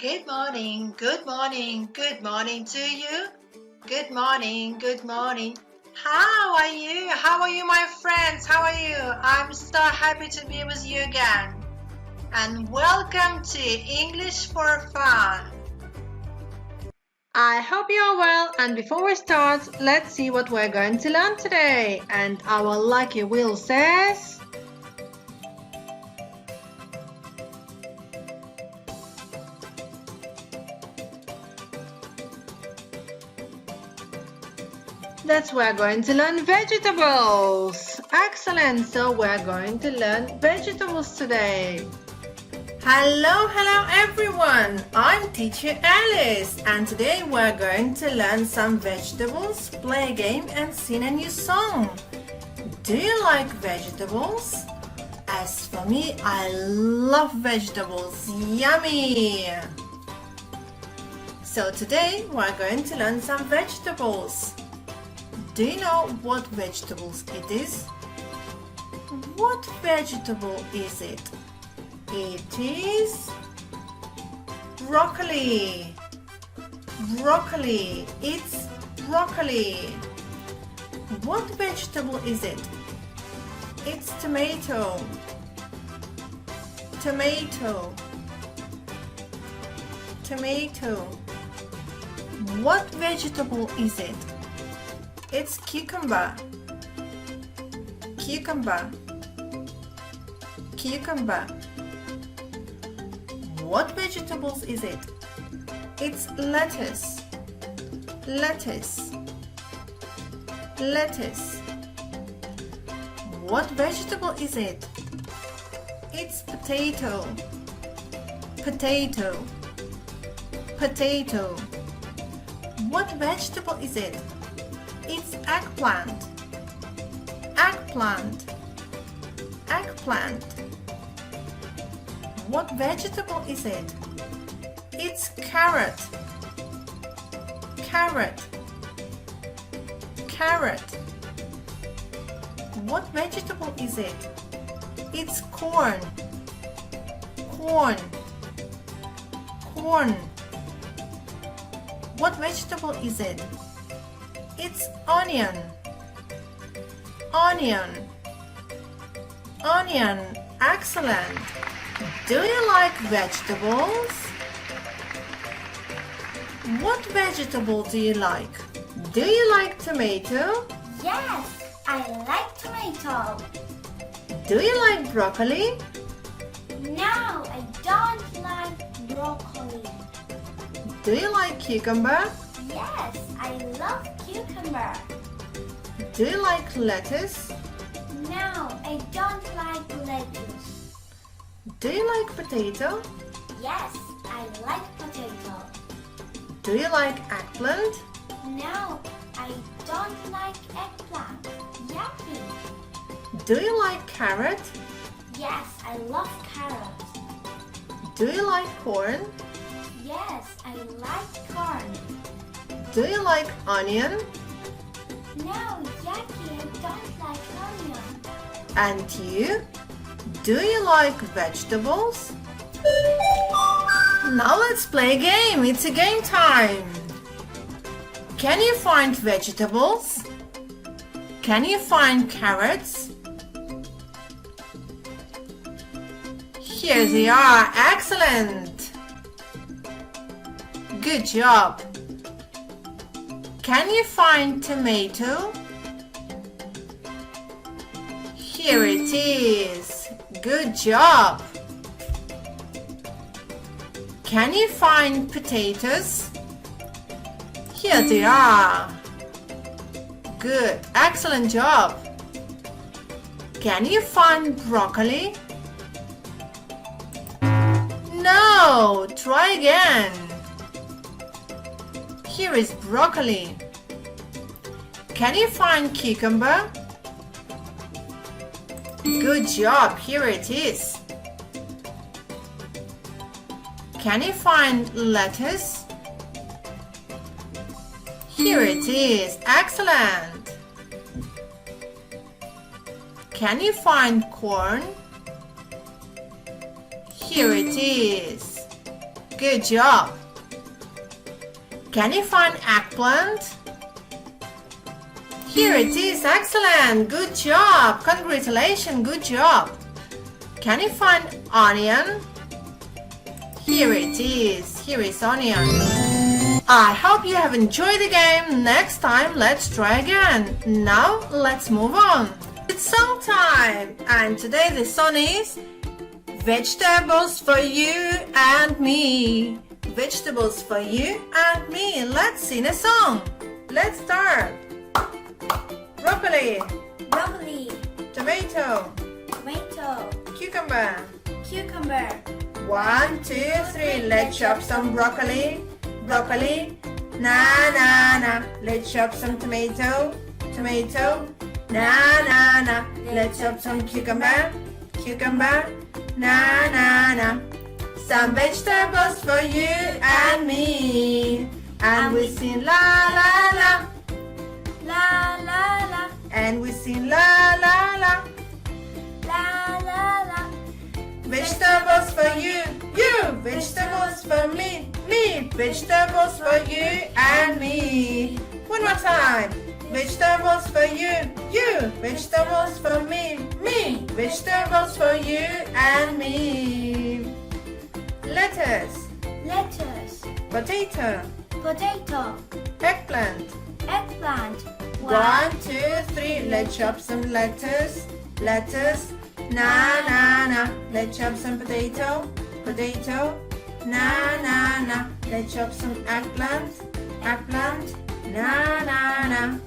Good morning, good morning, good morning to you. Good morning, good morning. How are you? How are you, my friends? How are you? I'm so happy to be with you again. And welcome to English for Fun. I hope you are well, and before we start, let's see what we're going to learn today. And our lucky wheel says... That's we're going to learn vegetables. Excellent. So we're going to learn vegetables today. Hello everyone. I'm teacher Alice, and today we're going to learn some vegetables, play a game and sing a new song. Do you like vegetables? As for me, I love vegetables. Yummy. So today we're going to learn some vegetables. Do you know what vegetables it is? What vegetable is it? It is broccoli. Broccoli. It's broccoli. What vegetable is it? It's tomato. Tomato. Tomato. What vegetable is it? It's cucumber. Cucumber. Cucumber. What vegetables is it? It's lettuce. Lettuce. Lettuce. What vegetable is it? It's potato. Potato. Potato. What vegetable is it? It's eggplant. Eggplant. Eggplant. What vegetable is it? It's carrot. Carrot. Carrot. What vegetable is it? It's corn. Corn. Corn. What vegetable is it? It's onion. Onion. Onion. Excellent. Do you like vegetables? What vegetable do you like? Do you like tomato? Yes, I like tomato. Do you like broccoli? No, I don't like broccoli. Do you like cucumber? Yes, I love cucumber. Do you like lettuce? No, I don't like lettuce. Do you like potato? Yes, I like potato. Do you like eggplant? No, I don't like eggplant. Yucky. Do you like carrot? Yes, I love carrot. Do you like corn? Yes, I like corn. Do you like onion? No, yucky, I don't like onion. And you? Do you like vegetables? Now let's play a game. It's a game time. Can you find vegetables? Can you find carrots? Here they are. Excellent. Good job. Can you find tomato? Here it is. Good job. Can you find potatoes? Here they are. Good. Excellent job. Can you find broccoli? No. Try again. Here is broccoli. Can you find cucumber? Good job. Here it is. Can you find lettuce? Here it is. Excellent. Can you find corn? Here it is. Good job. Can you find eggplant? Here it is. Excellent. Good job. Congratulations. Good job. Can you find onion? Here it is. Here is onion. I hope you have enjoyed the game. Next time, let's try again. Now, let's move on. It's song time. And today the song is Vegetables for you and me. Vegetables for you and me. Let's sing a song. Let's start. Broccoli, Broccoli, tomato, tomato, cucumber. cucumber. 1, 2, 3. Let's chop some broccoli. Broccoli. Na na na. Let's chop some tomato. Tomato. Na na na. Let's chop some cucumber. Cucumber. Na na na. Some vegetables for you and me. And we sing la la la. La la la, And we sing la la la. la la la. Vegetables for you. Vegetables for me. Vegetables for you and me. One more time. Vegetables for you. Vegetables for me. Vegetables for you and me. Lettuce, Lettuce, potato, potato, eggplant. eggplant. 1, 2, 3. Let's chop some lettuce. Lettuce. Na na na. Let's chop some potato. Potato. Na na na. Let's chop some eggplant. Eggplant. Na na na.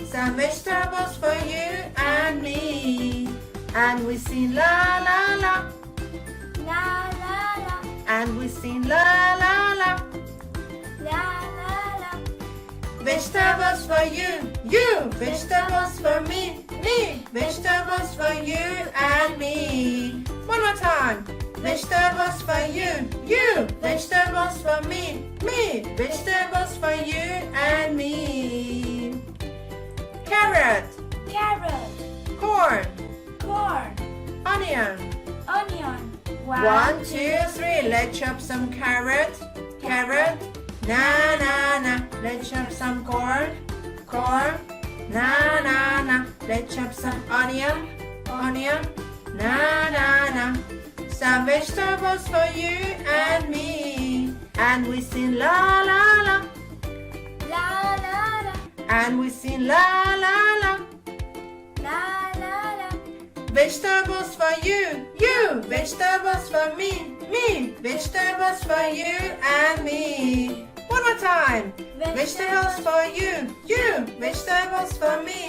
Some vegetables for you and me. And we sing la la la. La la la, And we sing la la la. la la la. Vegetables for you. Vegetables for me. Vegetables for you and me. One more time. Vegetables for you. Vegetables for me. Vegetables for you and me. Carrot, Carrot, corn, corn, onion. onion. 1, 2, 3. Let's chop some carrot. Carrot. Na na na. Let's chop some corn. Corn. Na na na. Let's chop some onion. Onion. Na na na. Some vegetables for you and me. And we sing la la la. La la la, And we sing la la la. la la la. Vegetables for you. Vegetables for me. Vegetables for you and me. One more time. Vegetables for you. Vegetables for me.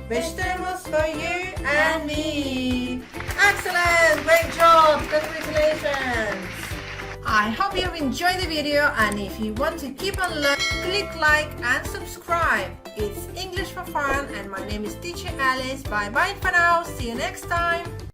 Vegetables for you and me. Excellent. Great job. Congratulations. I hope you have enjoyed the video, and if you want to keep on learning, click like and subscribe. It's English for fun, and my name is Teacher Alice. Bye bye for now. See you next time.